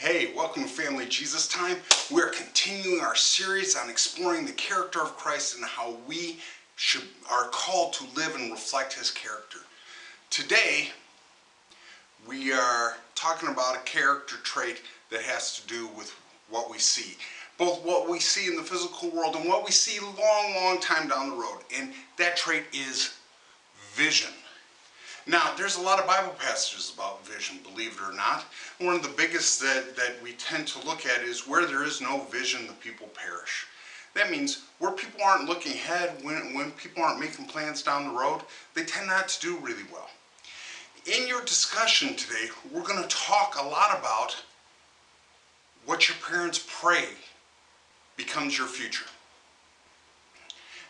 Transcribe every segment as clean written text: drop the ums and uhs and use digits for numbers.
Hey, welcome to Family Jesus Time. We're continuing our series on exploring the character of Christ and how we are called to live and reflect His character. Today, we are talking about a character trait that has to do with what we see. Both what we see in the physical world and what we see long time down the road. And that trait is vision. Now, there's a lot of Bible passages about vision, believe it or not. One of the biggest that we tend to look at is where there is no vision, the people perish. That means where people aren't looking ahead, when people aren't making plans down the road, they tend not to do really well. In your discussion today, we're going to talk a lot about what your parents pray becomes your future.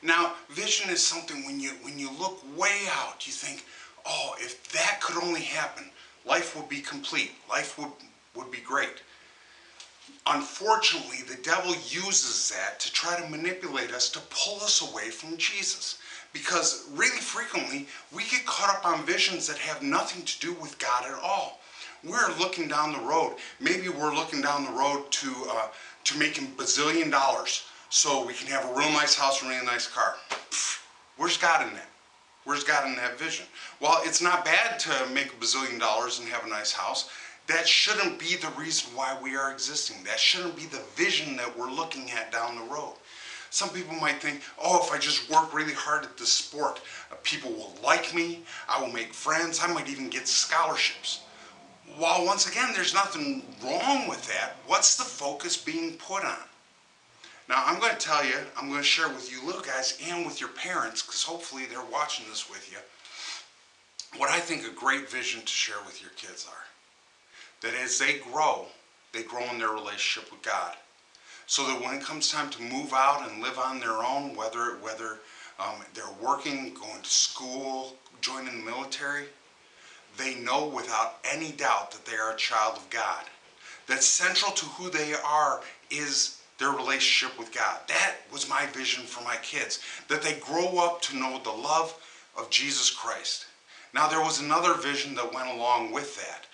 Now, vision is something when you look way out, you think, oh, if that could only happen, life would be complete. Life would be great. Unfortunately, the devil uses that to try to manipulate us, to pull us away from Jesus. Because really frequently, we get caught up on visions that have nothing to do with God at all. We're looking down the road. Maybe we're looking down the road to making $1 bazillion so we can have a real nice house and a really nice car. Where's God in that? Where's God in that vision? Well, it's not bad to make $1 bazillion and have a nice house. That shouldn't be the reason why we are existing. That shouldn't be the vision that we're looking at down the road. Some people might think, oh, if I just work really hard at this sport, people will like me, I will make friends, I might even get scholarships. While once again, there's nothing wrong with that. What's the focus being put on? Now, I'm going to tell you, I'm going to share with you little guys and with your parents, because hopefully they're watching this with you, what I think a great vision to share with your kids are. That as they grow in their relationship with God. So that when it comes time to move out and live on their own, whether they're working, going to school, joining the military, they know without any doubt that they are a child of God. That central to who they are is their relationship with God. That was my vision for my kids, that they grow up to know the love of Jesus Christ. Now, there was another vision that went along with that.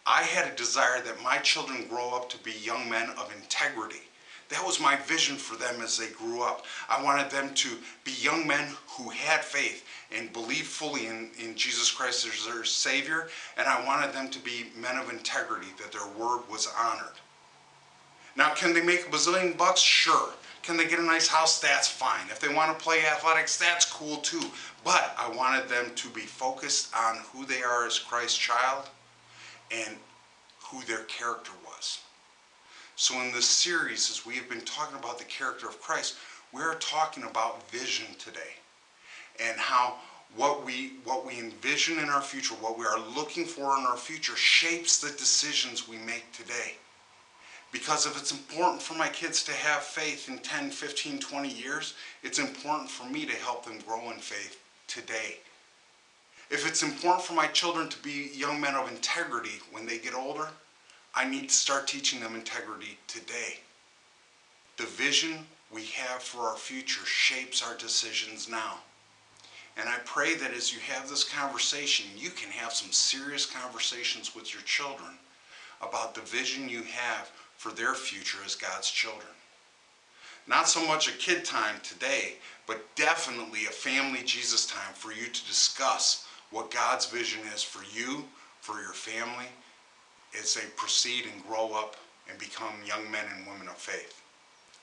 I had a desire that my children grow up to be young men of integrity. That was my vision for them as they grew up. I wanted them to be young men who had faith and believed fully in Jesus Christ as their Savior, and I wanted them to be men of integrity, that their word was honored. Now, can they make $1 bazillion? Sure. Can they get a nice house? That's fine. If they want to play athletics, that's cool too. But I wanted them to be focused on who they are as Christ's child and who their character was. So in this series, as we have been talking about the character of Christ, we're talking about vision today. And how what we envision in our future, what we are looking for in our future, shapes the decisions we make today. Because if it's important for my kids to have faith in 10, 15, 20 years, it's important for me to help them grow in faith today. If it's important for my children to be young men of integrity when they get older, I need to start teaching them integrity today. The vision we have for our future shapes our decisions now. And I pray that as you have this conversation, you can have some serious conversations with your children about the vision you have for their future as God's children. Not so much a kid time today, but definitely a family Jesus time for you to discuss what God's vision is for you, for your family, as they proceed and grow up and become young men and women of faith.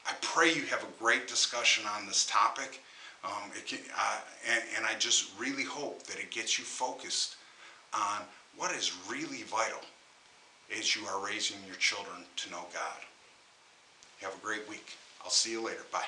I pray you have a great discussion on this topic, and I just really hope that it gets you focused on what is really vital as you are raising your children to know God. Have a great week. I'll see you later. Bye.